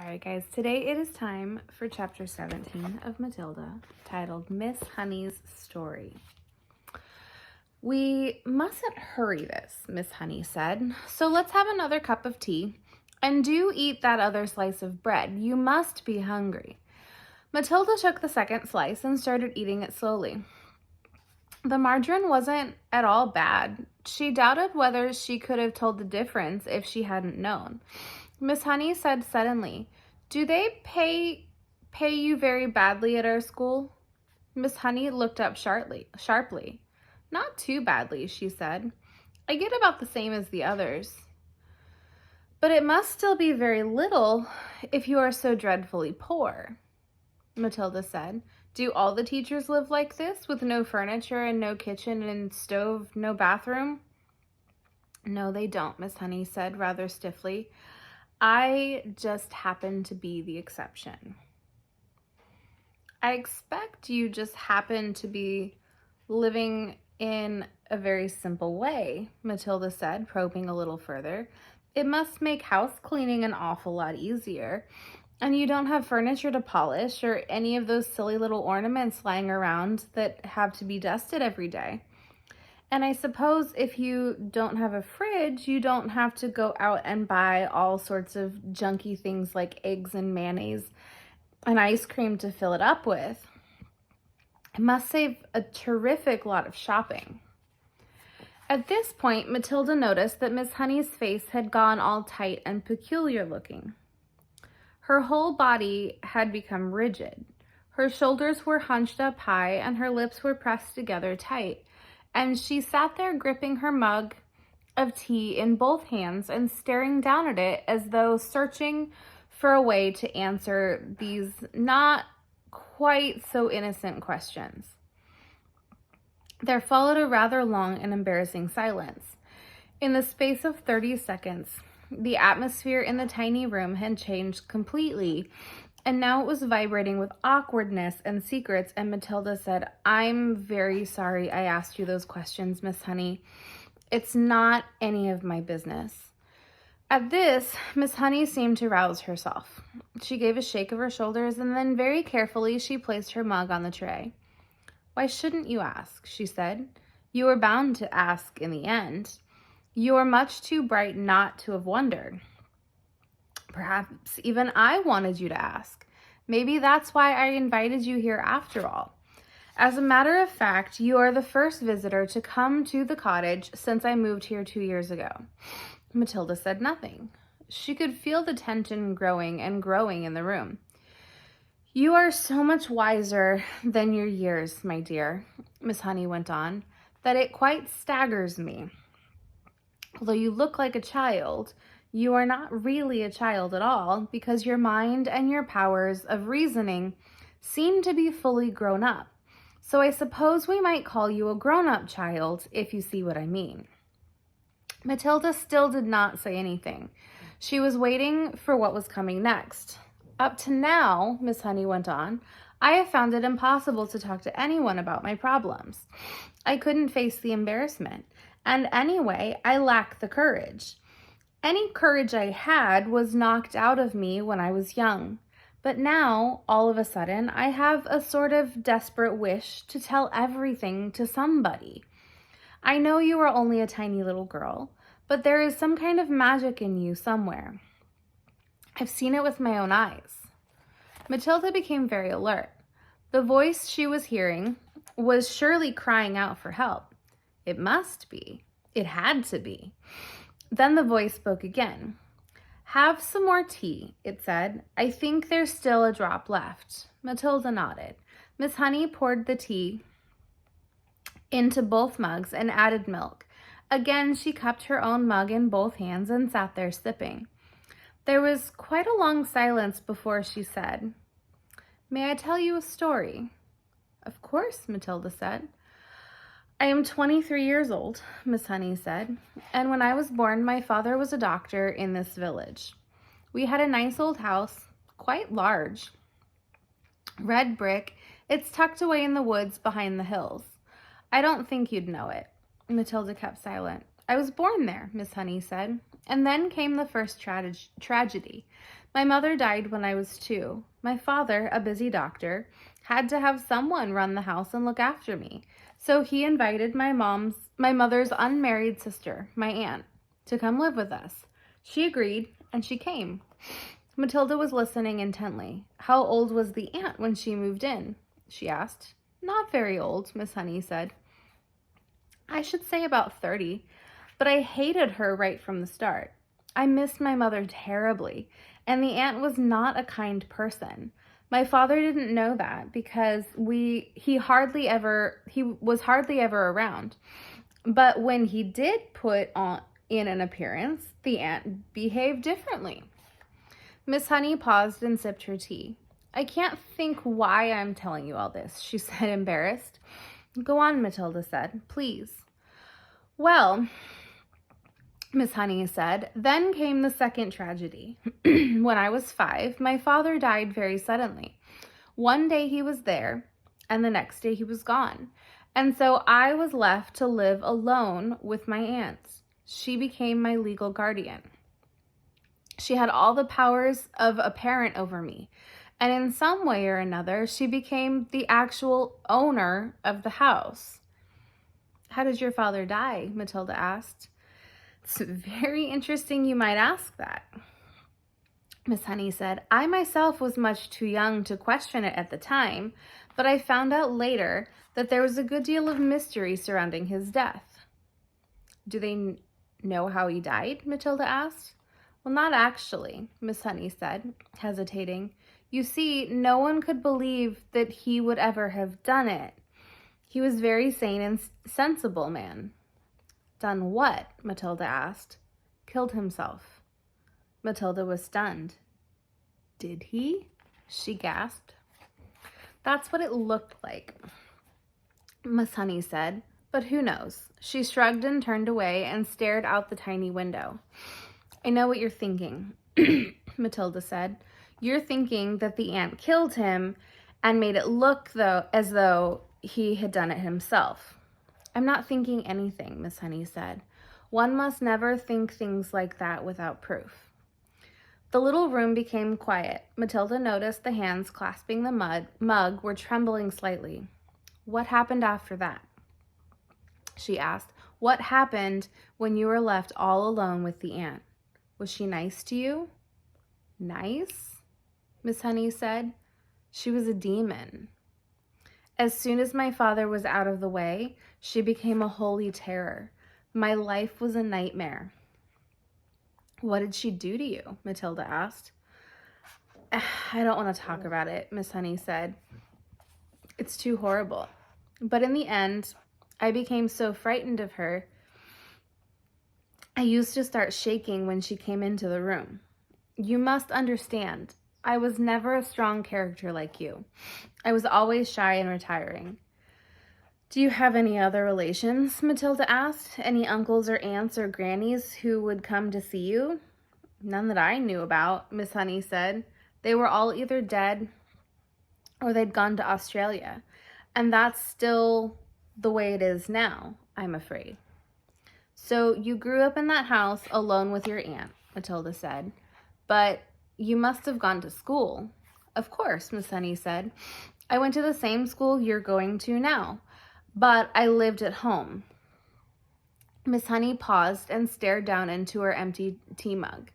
All right, guys, today it is time for chapter 17 of Matilda, titled Miss Honey's Story. We mustn't hurry this, Miss Honey said, so let's have another cup of tea. And do eat that other slice of bread. You must be hungry. Matilda took the second slice and started eating it slowly. The margarine wasn't at all bad. She doubted whether she could have told the difference if she hadn't known. Miss Honey said suddenly, "Do they pay you very badly at our school?" Miss Honey looked up sharply. "Not too badly," she said. "I get about the same as the others." "But it must still be very little if you are so dreadfully poor," Matilda said. "Do all the teachers live like this, with no furniture and no kitchen and stove, no bathroom?" "No, they don't," Miss Honey said rather stiffly. "I just happen to be the exception." "I expect you just happen to be living in a very simple way," Matilda said, probing a little further. "It must make house cleaning an awful lot easier. And you don't have furniture to polish or any of those silly little ornaments lying around that have to be dusted every day. And I suppose if you don't have a fridge, you don't have to go out and buy all sorts of junky things like eggs and mayonnaise and ice cream to fill it up with. It must save a terrific lot of shopping." At this point, Matilda noticed that Miss Honey's face had gone all tight and peculiar looking. Her whole body had become rigid. Her shoulders were hunched up high and her lips were pressed together tight. And she sat there gripping her mug of tea in both hands and staring down at it as though searching for a way to answer these not quite so innocent questions. There followed a rather long and embarrassing silence. In the space of 30 seconds, the atmosphere in the tiny room had changed completely, and now it was vibrating with awkwardness and secrets, and Matilda said, "I'm very sorry I asked you those questions, Miss Honey. It's not any of my business." At this, Miss Honey seemed to rouse herself. She gave a shake of her shoulders, and then very carefully she placed her mug on the tray. "Why shouldn't you ask?" she said. "You are bound to ask in the end. You are much too bright not to have wondered. Perhaps even I wanted you to ask. Maybe that's why I invited you here after all. As a matter of fact, you are the first visitor to come to the cottage since I moved here 2 years ago." Matilda said nothing. She could feel the tension growing and growing in the room. "You are so much wiser than your years, my dear," Miss Honey went on, "that it quite staggers me. Although you look like a child, you are not really a child at all, because your mind and your powers of reasoning seem to be fully grown up. So I suppose we might call you a grown-up child, if you see what I mean." Matilda still did not say anything. She was waiting for what was coming next. "Up to now," Miss Honey went on, "I have found it impossible to talk to anyone about my problems. I couldn't face the embarrassment. And anyway, I lack the courage. Any courage I had was knocked out of me when I was young. But now, all of a sudden, I have a sort of desperate wish to tell everything to somebody. I know you are only a tiny little girl, but there is some kind of magic in you somewhere. I've seen it with my own eyes." Matilda became very alert. The voice she was hearing was surely crying out for help. It must be. It had to be. Then the voice spoke again. "Have some more tea," it said. "I think there's still a drop left." Matilda nodded. Miss Honey poured the tea into both mugs and added milk. Again, she cupped her own mug in both hands and sat there sipping. There was quite a long silence before she said, "May I tell you a story?" "Of course," Matilda said. "I am 23 years old," Miss Honey said, "and when I was born, my father was a doctor in this village. We had a nice old house, quite large, red brick. It's tucked away in the woods behind the hills. I don't think you'd know it." Matilda kept silent. "I was born there," Miss Honey said, "and then came the first tragedy. My mother died when I was 2. My father, a busy doctor, had to have someone run the house and look after me. So he invited my mother's unmarried sister, my aunt, to come live with us. She agreed, and she came. Matilda was listening intently. How old was the aunt when she moved in? She asked. Not very old, Miss Honey said. I should say about 30, but I hated her right from the start. I missed my mother terribly, and the aunt was not a kind person. My father didn't know that because he was hardly ever around. But when he did put on in an appearance, the aunt behaved differently. Miss Honey paused and sipped her tea. I can't think why I'm telling you all this, she said, embarrassed. Go on, Matilda said, please. Well, Miss Honey said, then came the second tragedy. When I was 5, my father died very suddenly. One day he was there, and the next day he was gone. And so I was left to live alone with my aunts. She became my legal guardian. She had all the powers of a parent over me. And in some way or another, she became the actual owner of the house. How did your father die? Matilda asked. It's very interesting you might ask that. Miss Honey said, I myself was much too young to question it at the time, but I found out later that there was a good deal of mystery surrounding his death. Do they know how he died? Matilda asked. Well, not actually, Miss Honey said, hesitating. You see, no one could believe that he would ever have done it. He was very sane and sensible man. Done what? Matilda asked. Killed himself. Matilda was stunned. Did he? She gasped. That's what it looked like, Miss Honey said, but who knows? She shrugged and turned away and stared out the tiny window. I know what you're thinking, Matilda said. You're thinking that the aunt killed him and made it look as though he had done it himself. I'm not thinking anything, Miss Honey said. One must never think things like that without proof. The little room became quiet. Matilda noticed the hands clasping the mug were trembling slightly. What happened after that? She asked. What happened when you were left all alone with the aunt? Was she nice to you? Nice? Miss Honey said. She was a demon. As soon as my father was out of the way, she became a holy terror. My life was a nightmare. What did she do to you? Matilda asked. I don't want to talk about it, Miss Honey said. It's too horrible. But in the end, I became so frightened of her, I used to start shaking when she came into the room. You must understand, I was never a strong character like you. I was always shy and retiring. Do you have any other relations? Matilda asked. Any uncles or aunts or grannies who would come to see you? None that I knew about, Miss Honey said. They were all either dead or they'd gone to Australia. And that's still the way it is now, I'm afraid. So you grew up in that house alone with your aunt, Matilda said. But you must have gone to school. Of course, Miss Honey said. I went to the same school you're going to now, but I lived at home. Miss Honey paused and stared down into her empty tea mug.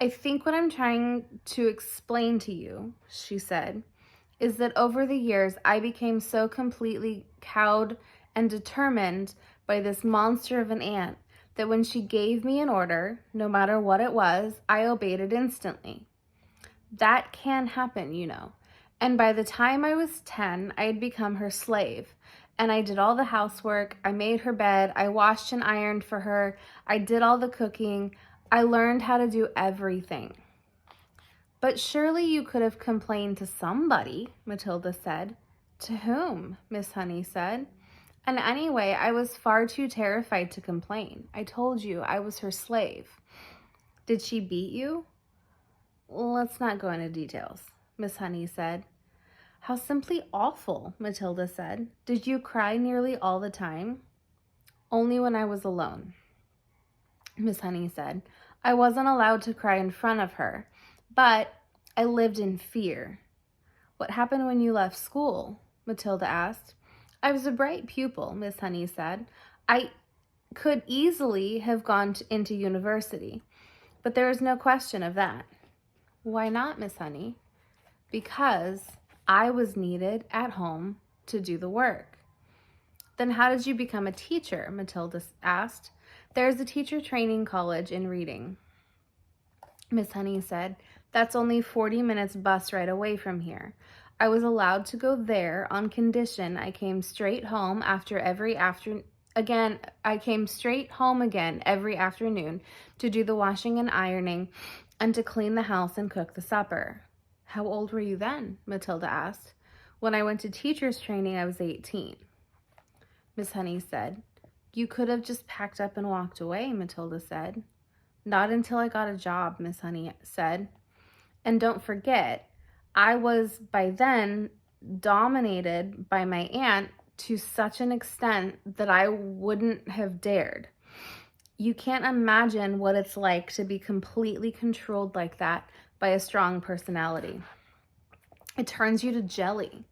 I think what I'm trying to explain to you, she said, is that over the years I became so completely cowed and determined by this monster of an aunt that when she gave me an order, no matter what it was, I obeyed it instantly. That can happen, you know. And by the time I was 10, I had become her slave. And I did all the housework. I made her bed. I washed and ironed for her. I did all the cooking. I learned how to do everything. But surely you could have complained to somebody, Matilda said. To whom? Miss Honey said. And anyway, I was far too terrified to complain. I told you I was her slave. Did she beat you? Let's not go into details, Miss Honey said. How simply awful, Matilda said. Did you cry nearly all the time? Only when I was alone, Miss Honey said. I wasn't allowed to cry in front of her, But I lived in fear. What happened when you left school? Matilda asked. I was a bright pupil, Miss Honey said. I could easily have gone into university, but there is no question of that. Why not, Miss Honey? Because I was needed at home to do the work. Then how did you become a teacher? Matilda asked. There's a teacher training college in Reading, Miss Honey said. That's only 40 minutes bus ride away from here. I was allowed to go there on condition I came straight home every afternoon every afternoon to do the washing and ironing and to clean the house and cook the supper. How old were you then? Matilda asked. When I went to teacher's training, I was 18. Miss Honey said. You could have just packed up and walked away, Matilda said. Not until I got a job, Miss Honey said. And don't forget, I was by then dominated by my aunt to such an extent that I wouldn't have dared. You can't imagine what it's like to be completely controlled like that by a strong personality. It turns you to jelly.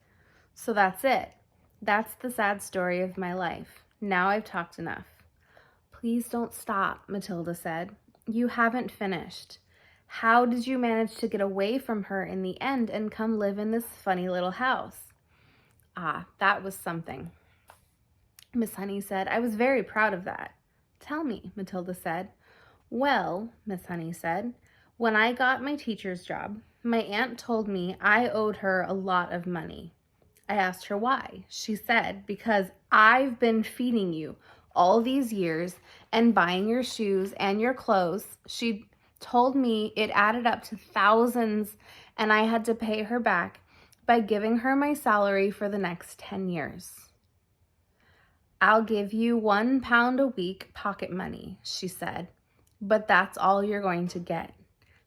So that's it. That's the sad story of my life. Now I've talked enough. Please don't stop, Matilda said. You haven't finished. How did you manage to get away from her in the end and come live in this funny little house? Ah, that was something, Miss Honey said. I was very proud of that. Tell me, Matilda said. Well, Miss Honey said, when I got my teacher's job, my aunt told me I owed her a lot of money. I asked her why. She said, because I've been feeding you all these years and buying your shoes and your clothes. She told me it added up to thousands and I had to pay her back by giving her my salary for the next 10 years. I'll give you £1 a week pocket money, she said, but that's all you're going to get.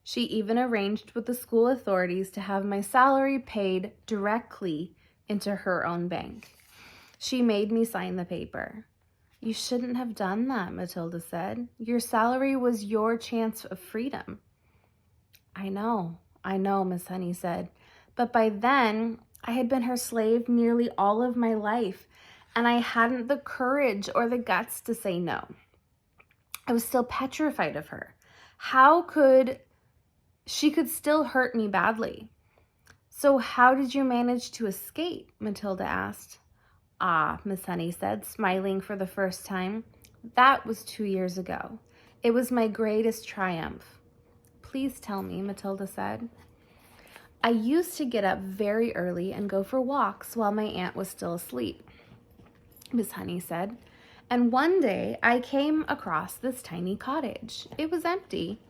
She even arranged with the school authorities to have my salary paid directly into her own bank. She made me sign the paper. You shouldn't have done that, Matilda said. Your salary was your chance of freedom. I know, Miss Honey said. But by then, I had been her slave nearly all of my life, and I hadn't the courage or the guts to say no. I was still petrified of her. She could still hurt me badly. So how did you manage to escape? Matilda asked. Ah, Miss Honey said, smiling for the first time. That was 2 years ago. It was my greatest triumph. Please tell me, Matilda said. I used to get up very early and go for walks while my aunt was still asleep, Miss Honey said. And one day I came across this tiny cottage. It was empty.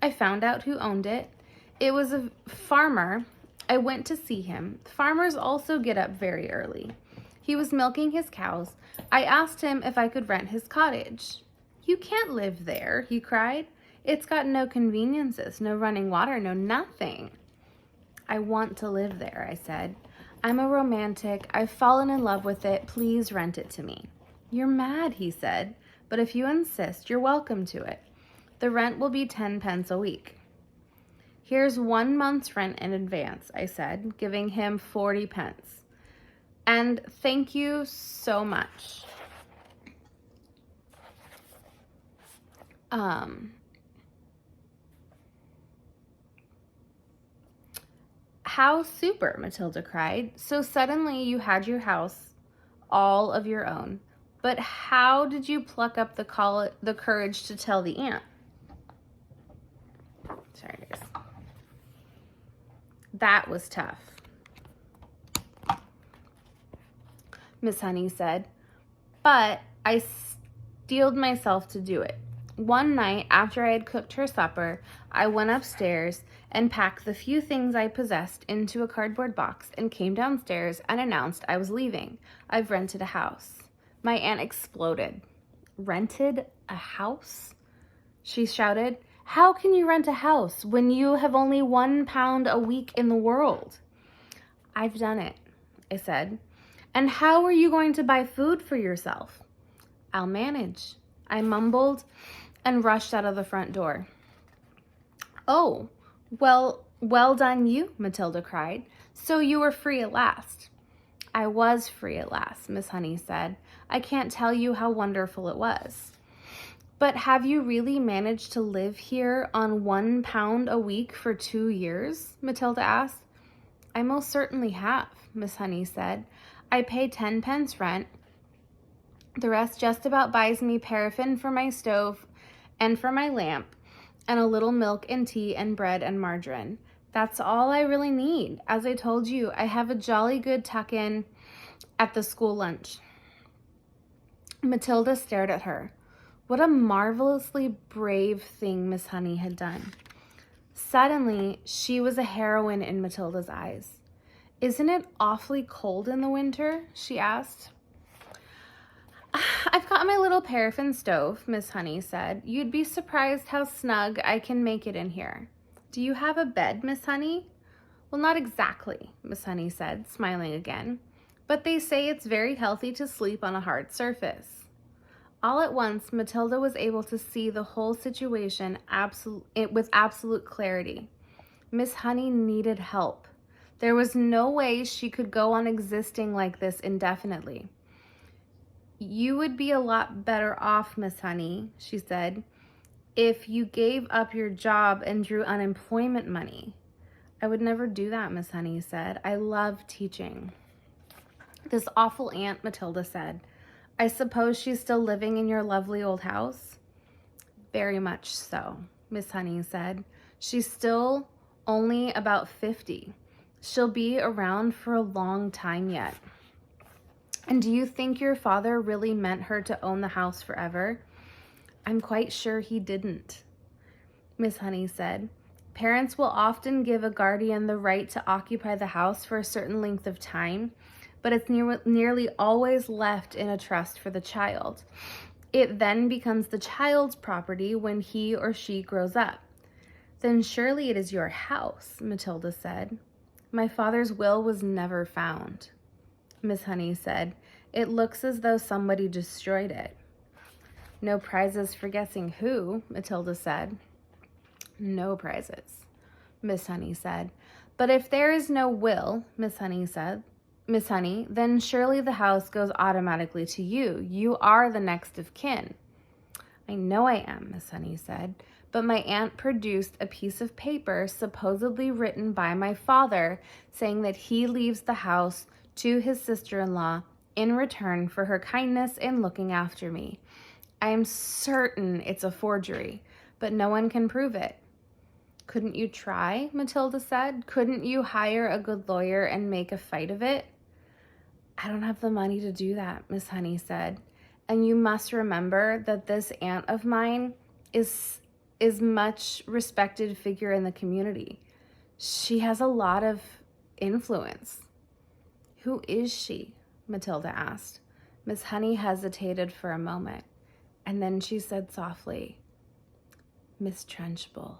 I found out who owned it. It was a farmer. I went to see him. Farmers also get up very early. He was milking his cows. I asked him if I could rent his cottage. You can't live there, he cried. It's got no conveniences, no running water, no nothing. I want to live there, I said. I'm a romantic. I've fallen in love with it. Please rent it to me. You're mad, he said, but if you insist, you're welcome to it. The rent will be 10 pence a week. Here's 1 month's rent in advance, I said, giving him 40 pence. And thank you so much. How super, Matilda cried. So suddenly you had your house all of your own. But how did you pluck up the courage to tell the aunt? Sorry, guys. That was tough, Miss Honey said, but I steeled myself to do it. One night, after I had cooked her supper, I went upstairs and packed the few things I possessed into a cardboard box and came downstairs and announced I was leaving. I've rented a house. My aunt exploded. Rented a house? She shouted. How can you rent a house when you have only £1 a week in the world? I've done it, I said. And how are you going to buy food for yourself? I'll manage, I mumbled and rushed out of the front door. Oh, well, Well done you, Matilda cried. So you were free at last. I was free at last, Miss Honey said. I can't tell you how wonderful it was. But have you really managed to live here on £1 a week for 2 years? Matilda asked. I most certainly have, Miss Honey said. I pay 10 pence rent. The rest just about buys me paraffin for my stove and for my lamp, and a little milk and tea and bread and margarine. That's all I really need. As I told you, I have a jolly good tuck-in at the school lunch. Matilda stared at her. What a marvelously brave thing Miss Honey had done. Suddenly, she was a heroine in Matilda's eyes. Isn't it awfully cold in the winter? She asked. I've got my little paraffin stove, Miss Honey said. You'd be surprised how snug I can make it in here. Do you have a bed, Miss Honey? Well, not exactly, Miss Honey said, smiling again. But they say it's very healthy to sleep on a hard surface. All at once, Matilda was able to see the whole situation with absolute clarity. Miss Honey needed help. There was no way she could go on existing like this indefinitely. You would be a lot better off, Miss Honey, she said, if you gave up your job and drew unemployment money. I would never do that, Miss Honey said. I love teaching. This awful aunt, Matilda said. I suppose she's still living in your lovely old house? Very much so, Miss Honey said. She's still only about 50. She'll be around for a long time yet. And do you think your father really meant her to own the house forever? I'm quite sure he didn't, Miss Honey said. Parents will often give a guardian the right to occupy the house for a certain length of time, but it's nearly always left in a trust for the child. It then becomes the child's property when he or she grows up. Then surely it is your house, Matilda said. My father's will was never found, Miss Honey said. It looks as though somebody destroyed it. No prizes for guessing who, Matilda said. No prizes, Miss Honey said. But if there is no will, Miss Honey, then surely the house goes automatically to you. You are the next of kin. I know I am, Miss Honey said, but my aunt produced a piece of paper supposedly written by my father saying that he leaves the house to his sister-in-law in return for her kindness in looking after me. I am certain it's a forgery, but no one can prove it. Couldn't you try? Matilda said. Couldn't you hire a good lawyer and make a fight of it? I don't have the money to do that, Miss Honey said. And you must remember that this aunt of mine is much respected figure in the community. She has a lot of influence. Who is she? Matilda asked. Miss Honey hesitated for a moment, and then she said softly, Miss Trunchbull.